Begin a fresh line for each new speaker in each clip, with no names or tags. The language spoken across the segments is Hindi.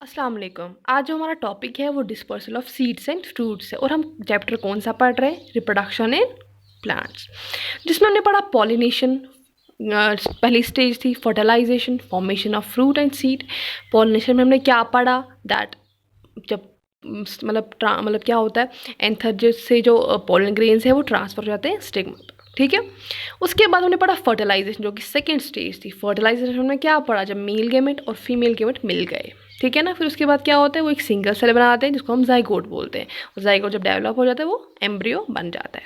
अस्सलाम वालेकुम। आज जो हमारा टॉपिक है वो dispersal of seeds and fruits है और हम चैप्टर कौन सा पढ़ रहे हैं? रिप्रोडक्शन इन प्लांट्स, जिसमें हमने पढ़ा पॉलिनेशन। पहली स्टेज थी fertilisation, formation of fruit and seed. Pollination में हमने क्या पढ़ा? दैट जब मतलब क्या होता है, एंथर से जो पोलन ग्रेन्स है वो ट्रांसफर हो जाते हैं स्टिग्मा पर। ठीक है, उसके बाद हमने पढ़ा फर्टिलाइजेशन, जो कि सेकेंड स्टेज थी। फर्टिलाइजेशन में क्या पढ़ा? जब मेल गेमेट और फीमेल गेमेट मिल गए, ठीक है ना, फिर उसके बाद क्या होता है, वो एक सिंगल सेल बनाते हैं जिसको हम जाइगोट बोलते हैं। और जाइगोट जब डेवलप हो जाता है वो एम्ब्रियो बन जाता है।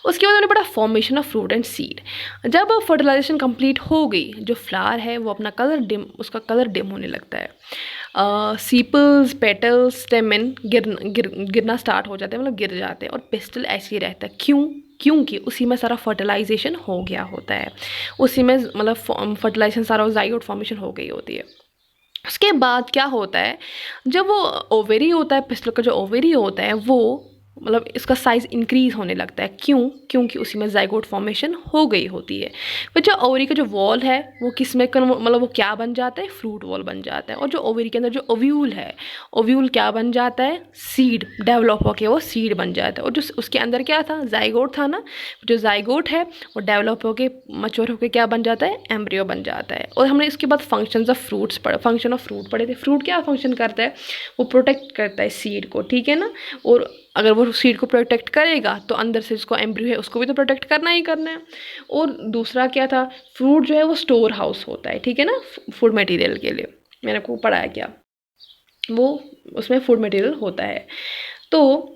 उसके बाद हमने पढ़ा formation of fruit and seed. जब फर्टिलाइजेशन कंप्लीट हो गई, जो फ्लावर है वो अपना उसका कलर डिम होने लगता है। सीपल्स, पेटल्स, स्टेमन गिरना स्टार्ट हो जाते हैं, मतलब गिर जाते हैं, और पिस्टल ऐसे ही रहता है। क्योंकि उसी में सारा फर्टिलाइजेशन हो गया होता है, उसी में मतलब फर्टिलाइजेशन सारा जाइगोट फॉर्मेशन हो गई होती है। उसके बाद क्या होता है, जब वो ओवेरी होता है, पिस्टल का जो ओवेरी होता है वो मतलब इसका साइज़ इंक्रीज़ होने लगता है। क्योंकि उसी में जाइगोट फॉर्मेशन हो गई होती है। फिर जो ओवरी का जो वॉल है वो किस में मतलब वो क्या बन जाता है? फ्रूट वॉल बन जाता है। और जो ओवरी के अंदर जो ओव्यूल है, ओव्यूल क्या बन जाता है? सीड डेवलप होकर वो सीड बन जाता है। और जो उसके अंदर क्या था? जाइगोट था ना। जो जाइगोट है वो डेवलप होकर मच्योर होकर क्या बन जाता है? एम्ब्रियो बन जाता है। और हमने इसके बाद फंक्शंस ऑफ फ्रूट्स पढ़े, फंक्शन ऑफ फ्रूट पढ़े थे। फ्रूट क्या फंक्शन करता है? वो प्रोटेक्ट करता है सीड को, ठीक है ना। और अगर वो सीड को प्रोटेक्ट करेगा तो अंदर से जिसको एम्ब्रियो है उसको भी तो प्रोटेक्ट करना ही करना है। और दूसरा क्या था? फ्रूट जो है वो स्टोर हाउस होता है, ठीक है ना, फूड मटेरियल के लिए। मैंने आपको पढ़ाया क्या, वो उसमें फूड मटेरियल होता है। तो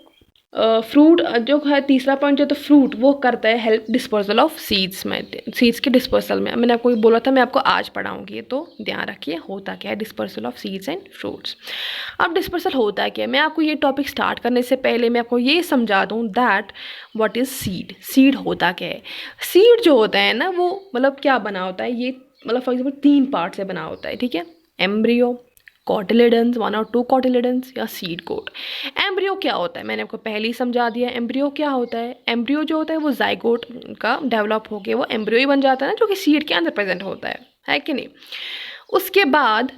फ्रूट जो है, तीसरा पॉइंट जो, तो फ्रूट वो करता है हेल्प डिस्पर्सल ऑफ सीड्स में, सीड्स के डिस्पर्सल में। मैंने आपको बोला था मैं आपको आज पढ़ाऊंगी, तो ध्यान रखिए होता क्या है dispersal of seeds and fruits. अब डिस्पर्सल होता है क्या? मैं आपको ये टॉपिक स्टार्ट करने से पहले मैं आपको ये समझा दूँ that what is seed. Seed होता क्या है? सीड जो होता है ना वो मतलब क्या बना होता है, ये मतलब फॉर एग्जाम्पल 3 पार्ट से बना होता है, ठीक है। एम्ब्रियो, कॉटिलेडन्स, 1 और 2 कॉटिलेडन्स, या सीड कोट। एम्ब्रियो क्या होता है मैंने आपको पहले ही समझा दिया। एम्ब्रियो क्या होता है? एम्ब्रियो जो होता है वो जाइगोट का डेवलप होके वो एम्ब्रियो ही बन जाता है ना, जो कि सीड के अंदर प्रेजेंट होता है कि नहीं। उसके बाद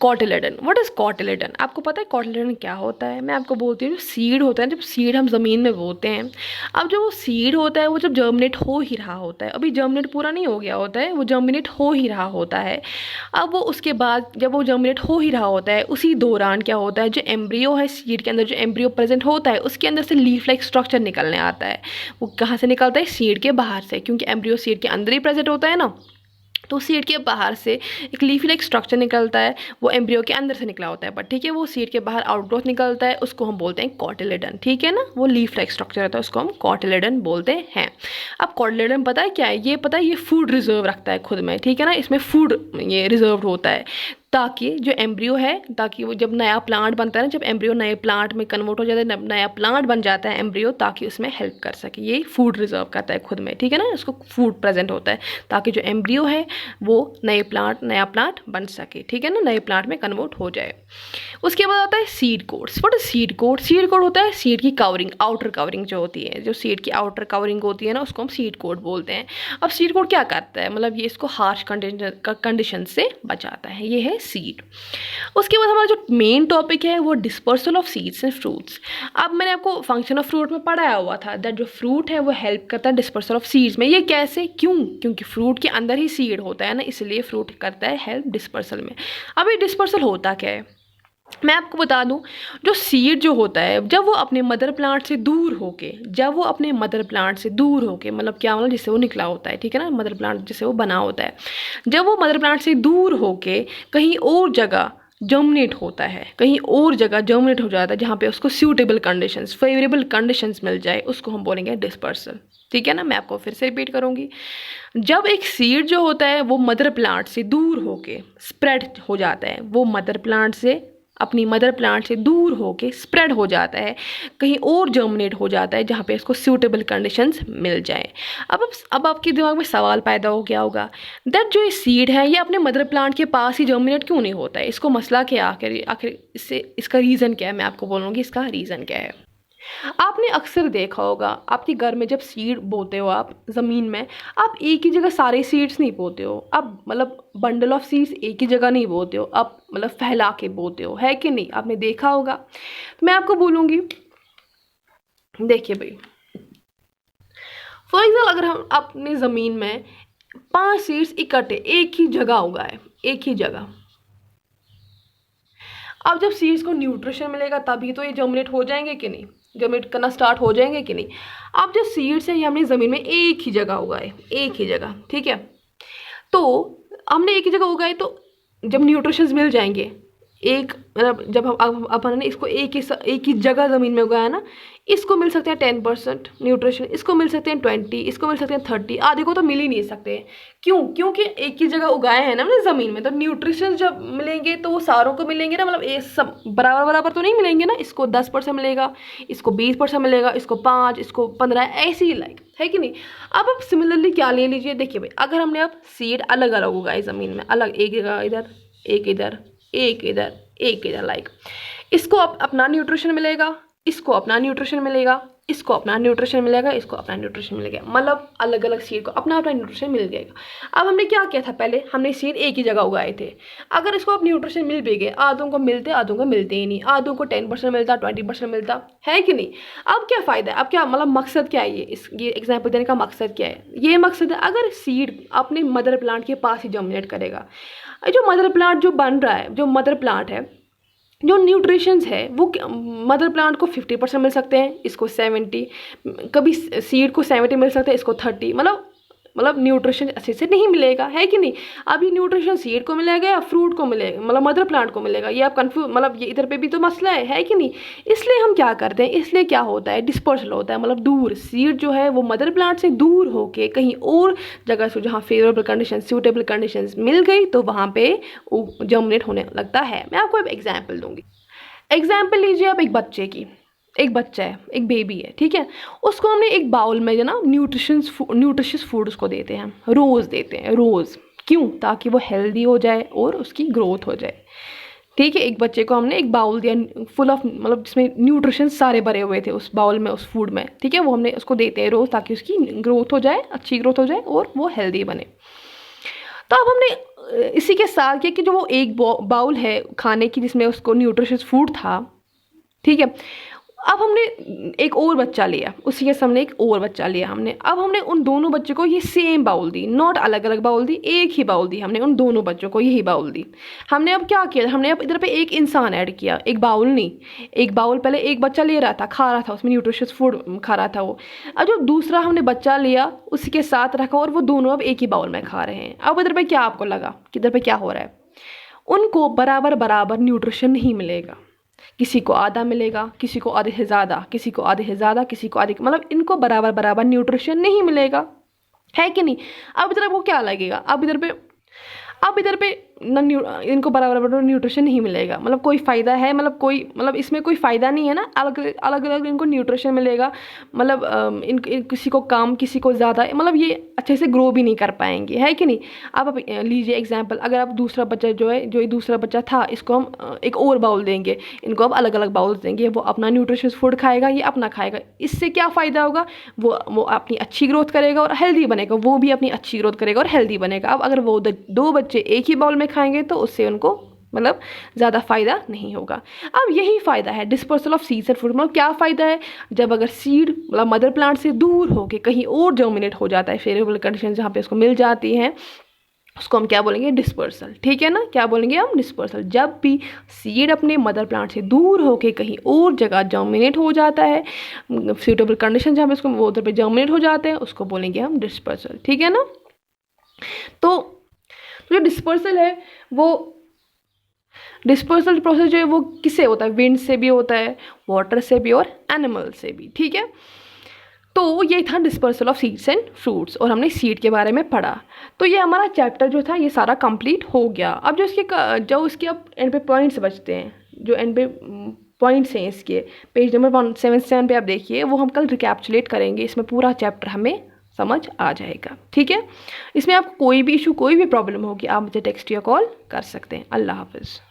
कॉटिलेडन। What is cotyledon? आपको पता है कॉटिलेडन क्या होता है? मैं आपको बोलती हूँ, जो सीड होता है, जब सीड हम ज़मीन में बोते हैं, अब जो वो सीड होता है वो जब जर्मिनेट हो ही रहा होता है, अभी जर्मिनेट पूरा नहीं हो गया होता है, वो जर्मिनेट हो ही रहा होता है। अब वो उसके बाद जब वो जर्मिनेट हो ही रहा होता है, उसी दौरान क्या होता है, जो एम्ब्रियो है सीड के अंदर, जो एम्ब्रियो प्रेजेंट होता है उसके अंदर से लीफ लाइक स्ट्रक्चर निकलने आता है। वो कहाँ से निकलता है? सीड के बाहर से, क्योंकि एम्ब्रियो सीड के अंदर ही प्रेजेंट होता है ना। तो सीड के बाहर से एक लीफी लाइक स्ट्रक्चर निकलता है, वो एम्ब्रियो के अंदर से निकला होता है, बट ठीक है, वो सीड के बाहर आउटग्रोथ निकलता है, उसको हम बोलते हैं कॉटिलेडन, ठीक है ना। वो लीफ लाइक स्ट्रक्चर होता है, उसको हम कॉटिलेडन बोलते हैं। अब कॉटिलेडन पता है क्या है? ये पता है, ये फूड रिजर्व रखता है खुद में, ठीक है ना, इसमें फूड ये रिजर्व होता है, ताकि जो एम्ब्रियो है, ताकि वो जब नया प्लांट बनता है ना, जब एम्ब्रियो नए प्लांट में कन्वर्ट हो जाता है, नया प्लांट बन जाता है एम्ब्रियो, ताकि उसमें हेल्प कर सके, ये फूड रिजर्व करता है खुद में, ठीक है ना, उसको फूड प्रेजेंट होता है ताकि जो एम्ब्रियो है वो नया प्लांट बन सके, ठीक है ना, नए प्लांट में कन्वर्ट हो जाए। उसके बाद आता है seed coats. What is seed coat? Seed coat होता है सीड की कवरिंग, आउटर कवरिंग जो होती है, जो सीड की आउटर कवरिंग होती है ना, उसको हम सीड कोट बोलते हैं। अब सीड कोट क्या करता है? मतलब ये इसको हार्श कंडीशन से बचाता है, ये है सीड। उसके बाद हमारा जो मेन टॉपिक है वो dispersal of seeds and fruits. अब मैंने आपको फंक्शन ऑफ फ्रूट में पढ़ाया हुआ था दैट जो फ्रूट है वो हेल्प करता है डिस्पर्सल ऑफ सीड्स में। ये कैसे? क्योंकि फ्रूट के अंदर ही सीड होता है ना, इसलिए फ्रूट करता है हेल्प डिस्पर्सल में। अब ये डिस्पर्सल होता क्या है मैं आपको बता दूं। जो सीड जो होता है, जब वो अपने मदर प्लांट से दूर होके, मतलब क्या, मतलब जिससे वो निकला होता है, ठीक है ना, मदर प्लांट जिससे वो बना होता है, जब वो मदर प्लांट से दूर होके कहीं और जगह जर्मिनेट होता है, कहीं और जगह जर्मिनेट हो जाता है, जहाँ पे उसको सूटेबल कंडीशंस, फेवरेबल कंडीशंस मिल जाए, उसको हम बोलेंगे डिस्पर्सल, ठीक है ना। मैं आपको फिर से रिपीट करूँगी। जब एक सीड जो होता है वो मदर प्लांट से दूर होके स्प्रेड हो जाता है, वो अपनी मदर प्लांट से दूर होके स्प्रेड हो जाता है, कहीं और जर्मिनेट हो जाता है जहाँ पे इसको सूटेबल कंडीशंस मिल जाए। अब आपके दिमाग में सवाल पैदा हो गया होगा दैट जो ये सीड है ये अपने मदर प्लांट के पास ही जर्मिनेट क्यों नहीं होता है? इसको मसला क्या, आखिर इसका रीज़न क्या है? मैं आपको बोलूँगी इसका रीज़न क्या है। आपने अक्सर देखा होगा आपके घर में जब सीड बोते हो आप ज़मीन में, आप एक ही जगह सारे सीड्स नहीं बोते हो, आप मतलब बंडल ऑफ सीड्स एक ही जगह नहीं बोते हो, आप मतलब फैला के बोते हो, है कि नहीं? आपने देखा होगा। तो मैं आपको बोलूँगी, देखिए भाई, फॉर एग्जाम्पल अगर हम अपनी ज़मीन में 5 सीड्स इकट्ठे एक ही जगह उगाए, एक ही जगह, अब जब सीड्स को न्यूट्रिशन मिलेगा तभी तो ये जर्मिनेट हो जाएंगे कि नहीं, जर्मिनेट करना स्टार्ट हो जाएंगे कि नहीं। अब जो सीड्स है ये हमने ज़मीन में एक ही जगह उगाए, एक ही जगह, ठीक है। तो हमने एक ही जगह उगाए, तो जब न्यूट्रिशंस मिल जाएंगे, एक मतलब जब हम अब हमने इसको एक ही जगह ज़मीन में उगाया ना, इसको मिल सकते हैं 10% न्यूट्रिशन, इसको मिल सकते हैं 20, इसको मिल सकते हैं 30, आधे को तो मिल ही नहीं सकते। क्यों? क्योंकि एक ही जगह उगाए हैं ना हमने ज़मीन में, तो न्यूट्रिशन जब मिलेंगे तो वो सारों को मिलेंगे ना, मतलब ये सब बराबर बराबर तो नहीं मिलेंगे ना, इसको 10% मिलेगा, इसको 20% मिलेगा, इसको 5, इसको 15, ऐसे ही लाइक, है कि नहीं। अब आप सिमिलरली क्या ले लीजिए, देखिए भाई, अगर हमने अब सीड अलग अलग उगाए ज़मीन में, अलग, एक जगह इधर, एक इधर, एक इधर, एक इधर, लाइक, इसको अपना न्यूट्रिशन मिलेगा, इसको अपना न्यूट्रिशन मिलेगा, इसको अपना न्यूट्रिशन मिलेगा, इसको अपना न्यूट्रिशन मिलेगा, मतलब अलग अलग सीड को अपना अपना न्यूट्रिशन मिल जाएगा। अब हमने क्या किया था, पहले हमने सीड एक ही जगह उगाए थे, अगर इसको अब न्यूट्रिशन मिल भी गए, आधों को मिलते, आधों को मिलते ही नहीं, आधों को 10% मिलता, 20% मिलता, है कि नहीं। अब क्या फ़ायदा है, अब क्या मतलब मकसद क्या है, ये एग्जाम्पल देने का मकसद क्या है, ये मकसद है अगर सीड अपने मदर प्लांट के पास ही जर्मिनेट करेगा, जो मदर प्लांट जो बन रहा है, जो मदर प्लांट है, जो न्यूट्रिशंस है वो मदर प्लांट को 50% मिल सकते हैं, इसको 70, कभी सीड को 70 मिल सकता है, इसको 30, मतलब न्यूट्रिशन अच्छे से नहीं मिलेगा, है कि नहीं। अब ये न्यूट्रिशन सीड को मिलेगा या फ्रूट को मिलेगा, मतलब मदर प्लांट को मिलेगा, ये आप कंफ्यूज, मतलब ये इधर पे भी तो मसला है कि नहीं। इसलिए हम क्या करते हैं, इसलिए क्या होता है, डिस्पर्सल होता है, मतलब दूर, सीड जो है वो मदर प्लांट से दूर होके कहीं और जगह से, जहाँ फेवरेबल कंडीशन, सूटेबल कंडीशन मिल गई तो वहाँ पे जर्मिनेट होने लगता है। मैं आपको एक एग्जाम्पल दूंगी। एग्जाम्पल लीजिए आप एक बच्चे की, एक बच्चा है, एक बेबी है, ठीक है, उसको हमने एक बाउल में जो ना न्यूट्रिशियस फूड उसको देते हैं, रोज़ देते हैं, रोज़, क्यों? ताकि वो हेल्दी हो जाए और उसकी ग्रोथ हो जाए, ठीक है। एक बच्चे को हमने एक बाउल दिया फुल ऑफ, मतलब जिसमें न्यूट्रिशन सारे भरे हुए थे उस बाउल में, उस फूड में, ठीक है, वो हमने उसको देते हैं रोज़ ताकि उसकी ग्रोथ हो जाए, अच्छी ग्रोथ हो जाए और वो हेल्दी बने। तो अब हमने इसी के साथ किया कि जो वो एक बाउल है खाने की जिसमें उसको न्यूट्रिशियस फूड था, ठीक है, अब हमने एक और बच्चा लिया, उसी के सामने एक और बच्चा लिया हमने, अब हमने उन दोनों बच्चों को ये सेम बाउल दी, नॉट अलग अलग बाउल दी, एक ही बाउल दी हमने उन दोनों बच्चों को, यही बाउल दी हमने। अब क्या किया, हमने अब इधर पे एक इंसान ऐड किया, एक बाउल नहीं, एक बाउल पहले एक बच्चा ले रहा था, खा रहा था, उसमें न्यूट्रिशियस फूड खा रहा था वो, अब जो दूसरा हमने बच्चा लिया उसी के साथ रखा और वो दोनों अब एक ही बाउल में खा रहे हैं। अब इधर पे क्या आपको लगा कि इधर पे क्या हो रहा है, उनको बराबर बराबर न्यूट्रिशन नहीं मिलेगा, किसी को आधा मिलेगा, किसी को आधे से ज़्यादा, किसी को आधे से ज़्यादा, किसी को आधे, मतलब इनको बराबर बराबर न्यूट्रिशन नहीं मिलेगा, है कि नहीं। अब इधर को क्या लगेगा, अब इधर पे इनको बराबर बराबर न्यूट्रिशन नहीं मिलेगा, मतलब कोई फ़ायदा है, मतलब मतलब इसमें कोई फ़ायदा नहीं है ना, अलग अलग इनको न्यूट्रिशन मिलेगा, मतलब इन किसी को कम, किसी को ज़्यादा, मतलब ये अच्छे से ग्रो भी नहीं कर पाएंगे, है कि नहीं। अब आप लीजिए एग्जांपल, अगर आप दूसरा बच्चा जो ये दूसरा बच्चा था, इसको हम एक और बाउल देंगे, इनको अब अलग अलग बाउल देंगे, वो अपना न्यूट्रिशियस फूड खाएगा, ये अपना खाएगा, इससे क्या फ़ायदा होगा, वो अपनी अच्छी ग्रोथ करेगा और हेल्दी बनेगा, वो भी अपनी अच्छी ग्रोथ करेगा और हेल्दी बनेगा। अब अगर वो दो बच्चे एक ही बाउल में खाएंगे तो उससे उनको मतलब ज़्यादा फ़ायदा नहीं होगा। अब यही फ़ायदा है dispersal of seeds and fruit, मतलब क्या फ़ायदा है, जब अगर सीड मतलब मदर प्लांट से दूर होकर कहीं और जर्मिनेट हो जाता है, फेवरेबल कंडीशन जहाँ पे उसको मिल जाती हैं, उसको हम क्या बोलेंगे, डिस्पर्सल, ठीक है ना, क्या बोलेंगे हम, डिस्पर्सल। जब भी सीड अपने मदर प्लांट से दूर होकर कहीं और जगह जर्मिनेट हो जाता है, सूटेबल कंडीशन जहाँ पे उसको वो उधर पे जर्मिनेट हो जाते हैं, उसको बोलेंगे हम डिस्पर्सल, ठीक है ना। तो जो डिस्पर्सल है, वो डिस्पर्सल प्रोसेस जो है वो किससे होता है, विंड से भी होता है, वाटर से भी और एनिमल से भी, ठीक है। तो ये था dispersal of seeds and fruits और हमने सीड के बारे में पढ़ा। तो ये हमारा चैप्टर जो था ये सारा कंप्लीट हो गया। अब जो इसके अब एंड पे पॉइंट्स बचते हैं, जो एंड पे पॉइंट्स हैं इसके, पेज नंबर 177 पे आप देखिए, वो हम कल रिकैप्चुलेट करेंगे, इसमें पूरा चैप्टर हमें समझ आ जाएगा, ठीक है। इसमें आपको कोई भी इशू, कोई भी प्रॉब्लम होगी, आप मुझे टेक्स्ट या कॉल कर सकते हैं। अल्लाह हाफिज़।